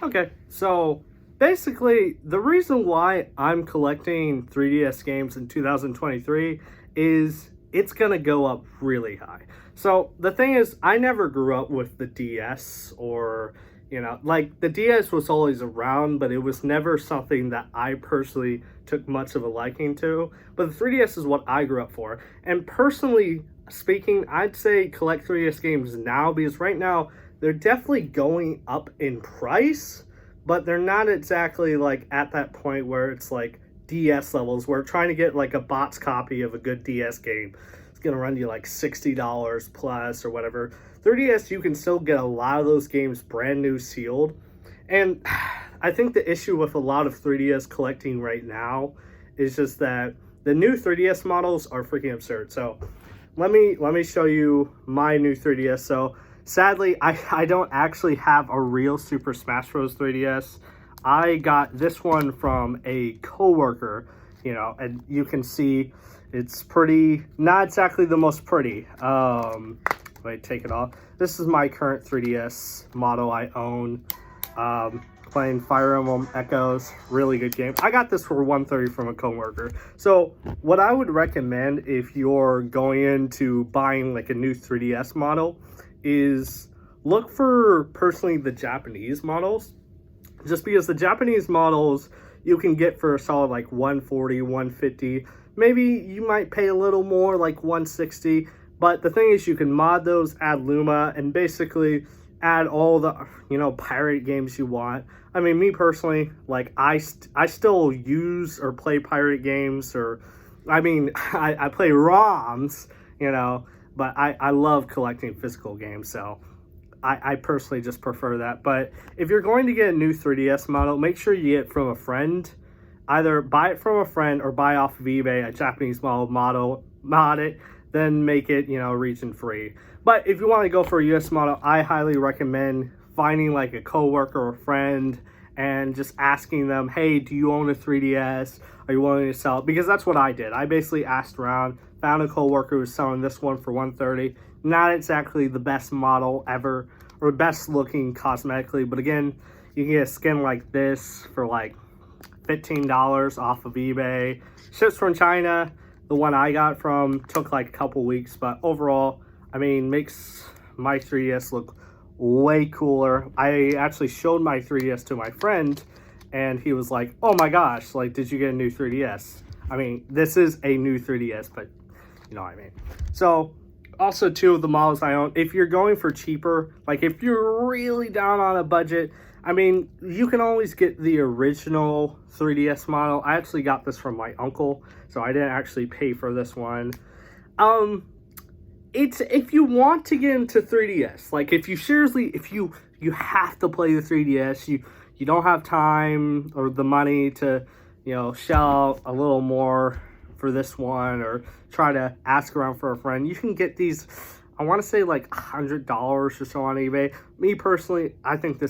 Okay, so basically, the reason why I'm collecting 3DS games in 2023 is it's gonna go up really high. So the thing is, I never grew up with the DS or, like the DS was always around, but it was never something that I personally took much of a liking to. But the 3DS is what I grew up for. And personally speaking, I'd say collect 3DS games now because right now, they're definitely going up in price, but they're not exactly like at that point where it's like DS levels. Where trying to get like a box copy of a good DS game, it's gonna run you like $60 plus or whatever. 3DS, you can still get a lot of those games brand new sealed, and I think the issue with a lot of 3DS collecting right now is just that the new 3DS models are freaking absurd. So let me show you my new 3DS. So sadly, I don't actually have a real Super Smash Bros. 3DS. I got this one from a coworker, and you can see it's pretty, not exactly the most pretty. Wait, take it off. This is my current 3DS model I own. Playing Fire Emblem Echoes, really good game. I got this for $130 from a coworker. So what I would recommend if you're going into buying like a new 3DS model is look for personally the Japanese models, just because the Japanese models you can get for a solid like 140, 150. Maybe you might pay a little more, like 160. But the thing is, you can mod those, add Luma, and basically add all the pirate games you want. I mean, me personally, like I still use or play pirate games, or I mean I play ROMs, but I love collecting physical games, so I personally just prefer that. But if you're going to get a new 3DS model, make sure you get it from a friend. Either buy it from a friend or buy off of eBay a Japanese model, mod it, then make it, region free. But if you want to go for a US model, I highly recommend finding like a coworker or friend and just asking them, hey, do you own a 3DS? Are you willing to sell it? Because that's what I did. I basically asked around, found a coworker who was selling this one for $130. Not exactly the best model ever or best looking cosmetically, but again, you can get a skin like this for like $15 off of eBay. Ships from China. The one I got from took like a couple weeks, but overall, I mean, makes my 3DS look way cooler. I actually showed my 3DS to my friend, and he was like, oh my gosh, like, did you get a new 3DS? I mean, this is a new 3DS, but you know what I mean. So, also, two of the models I own, if you're going for cheaper, like if you're really down on a budget, I mean, you can always get the original 3DS model. I actually got this from my uncle, so I didn't actually pay for this one. It's if you want to get into 3DS, like if you have to play the 3DS, you don't have time or the money to, shell a little more for this one or try to ask around for a friend. You can get these, I want to say like $100 or so on eBay. Me personally, I think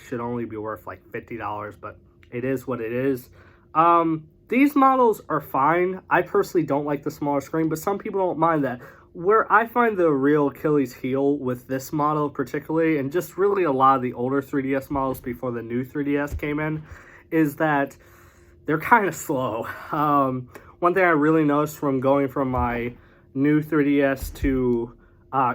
should only be worth like $50, but it is what it is. These models are fine. I personally don't like the smaller screen, but some people don't mind that. Where I find the real Achilles heel with this model particularly, and just really a lot of the older 3DS models before the new 3DS came in, is that they're kind of slow. One thing I really noticed from going from my new 3DS to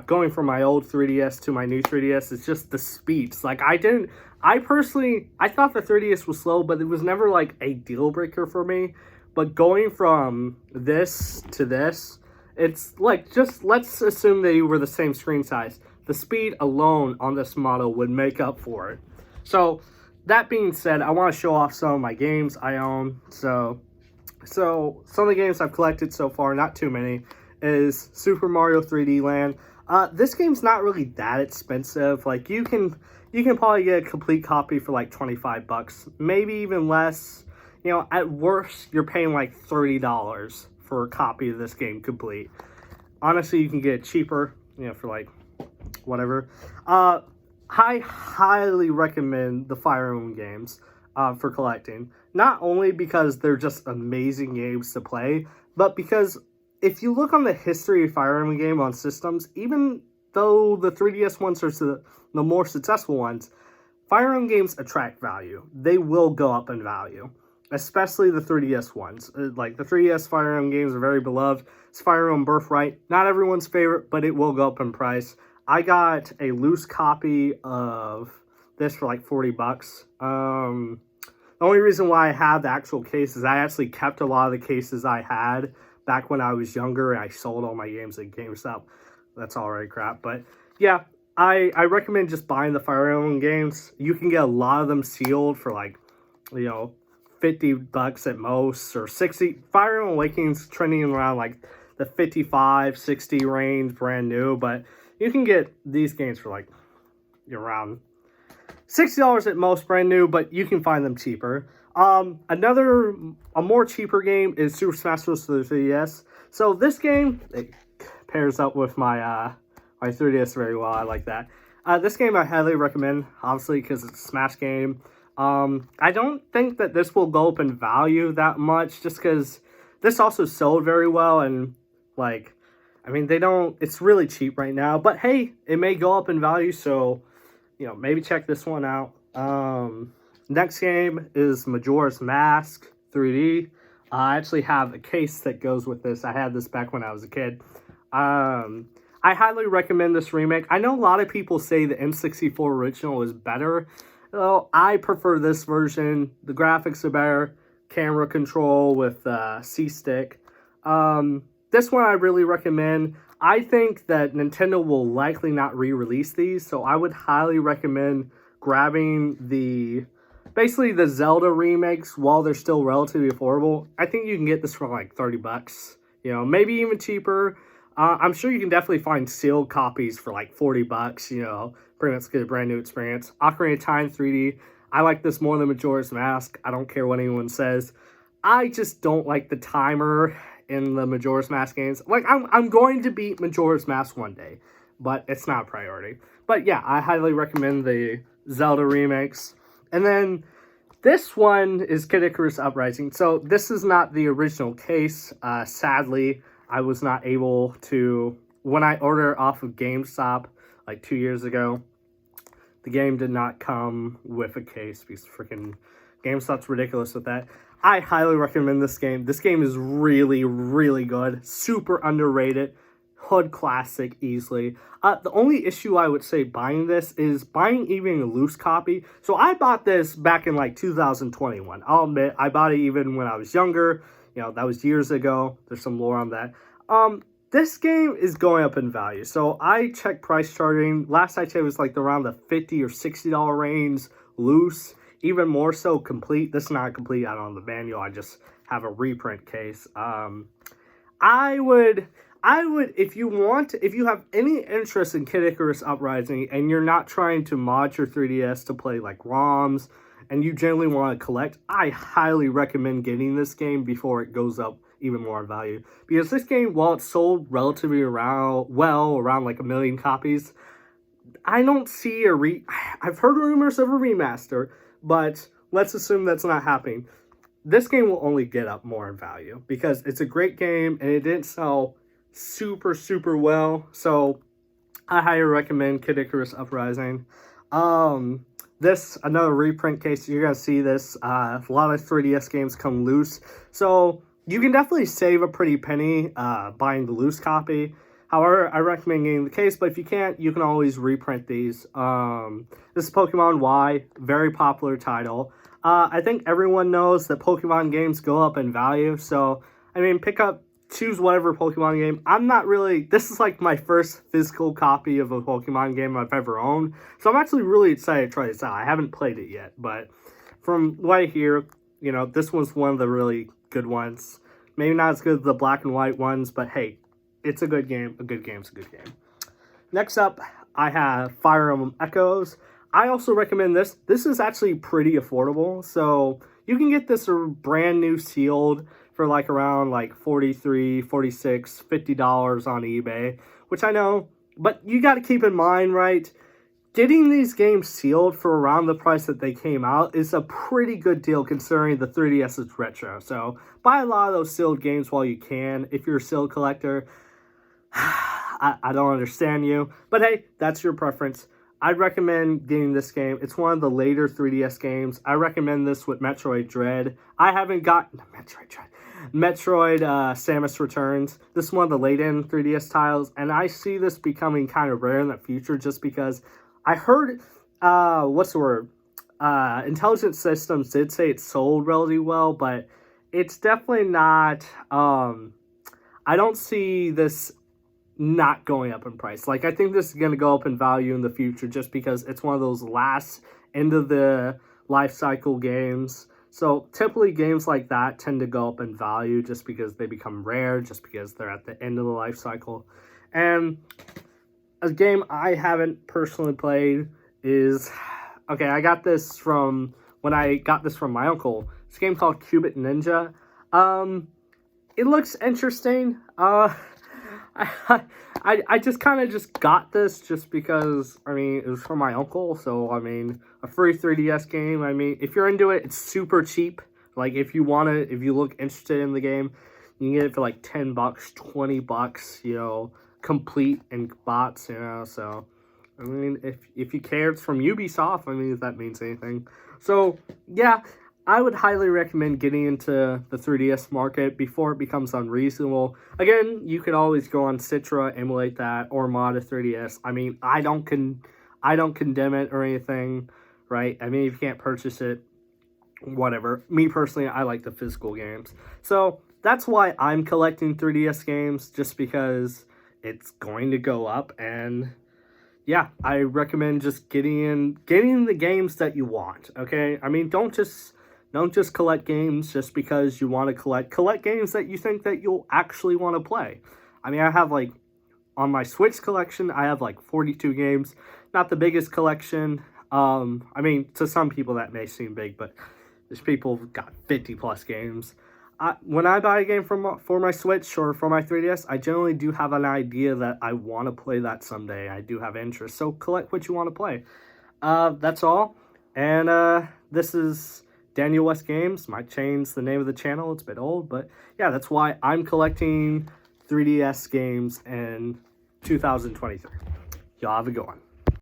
going from my old 3DS to my new 3DS is just the speeds. Like I thought the 3DS was slow, but it was never like a deal breaker for me. But going from this to this, it's like, just let's assume they were the same screen size. The speed alone on this model would make up for it. So that being said, I want to show off some of my games I own. So some of the games I've collected so far, not too many, is Super Mario 3D Land. This game's not really that expensive. Like you can probably get a complete copy for like $25, maybe even less. At worst, you're paying like $30 for a copy of this game complete. Honestly, you can get it cheaper, for like whatever. I highly recommend the Fire Emblem games for collecting. Not only because they're just amazing games to play, but because if you look on the history of Fire Emblem game on systems, even though the 3DS ones are the more successful ones, Fire Emblem games attract value. They will go up in value, especially the 3DS ones. Like the 3DS Fire Emblem games are very beloved. It's Fire Emblem Birthright. Not everyone's favorite, but it will go up in price. I got a loose copy of this for like $40. The only reason why I have the actual case is I actually kept a lot of the cases I had back when I was younger, and I sold all my games at GameStop. That's already crap, but yeah, I recommend just buying the Fire Emblem games. You can get a lot of them sealed for like, $50 at most, or 60. Fire Emblem Awakening's trending around like the 55, 60 range, brand new, but you can get these games for like around $60 at most, brand new, but you can find them cheaper. A more cheaper game is Super Smash Bros. For the 3DS. So this game, it pairs up with my 3DS very well. I like that. This game I highly recommend, obviously, because it's a Smash game. I don't think that this will go up in value that much, just because this also sold very well, and it's really cheap right now, but hey, it may go up in value, so, maybe check this one out. Next game is Majora's Mask 3D. I actually have a case that goes with this. I had this back when I was a kid. I highly recommend this remake. I know a lot of people say the N64 original is better. Well, I prefer this version. The graphics are better. Camera control with C-Stick. This one I really recommend. I think that Nintendo will likely not re-release these, so I would highly recommend grabbing basically the Zelda remakes while they're still relatively affordable. I think you can get this for like $30, maybe even cheaper. I'm sure you can definitely find sealed copies for like $40, pretty much get a brand new experience. Ocarina of Time 3D. I like this more than Majora's Mask. I don't care what anyone says. I just don't like the timer in the Majora's Mask games. Like, I'm going to beat Majora's Mask one day, but it's not a priority. But yeah, I highly recommend the Zelda remakes. And then this one is Kid Icarus Uprising. So this is not the original case. Sadly, I was not able to, when I ordered off of GameStop like 2 years ago, the game did not come with a case because freaking GameStop's ridiculous with that. I highly recommend this game. This game is really, really good. Super underrated. Hood classic easily. The only issue I would say buying this is buying even a loose copy. So I bought this back in like 2021. I'll admit, I bought it even when I was younger. That was years ago. There's some lore on that. This game is going up in value. So I checked price charting. Last I checked, it was like around the $50 or $60 range loose. Even more so complete. This is not complete. I don't have the manual. I just have a reprint case. I would, if you have any interest in Kid Icarus Uprising and you're not trying to mod your 3DS to play like ROMs and you generally want to collect, I highly recommend getting this game before it goes up even more in value. Because this game, while it's sold relatively around like 1 million copies, I don't see I've heard rumors of a remaster, but let's assume that's not happening. This game will only get up more in value because it's a great game and it didn't sell super, super well. So I highly recommend Kid Icarus Uprising. This, another reprint case, you're going to see this. A lot of 3DS games come loose. So you can definitely save a pretty penny buying the loose copy. However, I recommend getting the case, but if you can't, you can always reprint these. This is Pokemon Y, very popular title. I think everyone knows that Pokemon games go up in value, so, choose whatever Pokemon game. This is like my first physical copy of a Pokemon game I've ever owned, so I'm actually really excited to try this out. I haven't played it yet, but from what I hear, this one's one of the really good ones. Maybe not as good as the black and white ones, but hey, it's a good game. A good game's a good game. Next up, I have Fire Emblem Echoes. I also recommend this. This is actually pretty affordable. So you can get this brand new sealed for like around like $43, $46, $50 on eBay, which I know, but you got to keep in mind, right? Getting these games sealed for around the price that they came out is a pretty good deal considering the 3DS is retro. So buy a lot of those sealed games while you can. If you're a sealed collector, I don't understand you. But hey, that's your preference. I'd recommend getting this game. It's one of the later 3DS games. I recommend this with Metroid Dread. I haven't gotten Metroid Samus Returns. This is one of the late-end 3DS titles, and I see this becoming kind of rare in the future just because I heard, Intelligent Systems did say it sold relatively well, but it's definitely not, I don't see this not going up in price. Like, I think this is going to go up in value in the future just because it's one of those last end of the life cycle games. So typically games like that tend to go up in value just because they become rare, just because they're at the end of the life cycle. And a game I haven't personally played is, okay, I got this from my uncle. It's a game called Cubit Ninja. It looks interesting. I just kind of just got this just because, I mean, it was from my uncle, so, I mean, a free 3DS game, I mean, if you're into it, it's super cheap. Like, if you look interested in the game, you can get it for, like, $10, $20, you know, complete and bots, you know, so, I mean, if you care, it's from Ubisoft, I mean, if that means anything. So, yeah, I would highly recommend getting into the 3DS market before it becomes unreasonable. Again, you could always go on Citra, emulate that, or mod a 3DS. I mean, I don't condemn it or anything, right? I mean, if you can't purchase it, whatever. Me personally, I like the physical games. So that's why I'm collecting 3DS games, just because it's going to go up. And yeah, I recommend just getting the games that you want. Okay, I mean, don't just collect games just because you want to collect games that you think that you'll actually want to play. I mean, I have, like, on my Switch collection, I have like 42 games. Not the biggest collection. I mean, to some people that may seem big, but there's people who've got 50 plus games. When I buy a game for my Switch or for my 3DS, I generally do have an idea that I want to play that someday. I do have interest, so collect what you want to play. That's all. And this is Daniel West Games. Might change the name of the channel. It's a bit old, but yeah, that's why I'm collecting 3DS games in 2023. Y'all have a good one.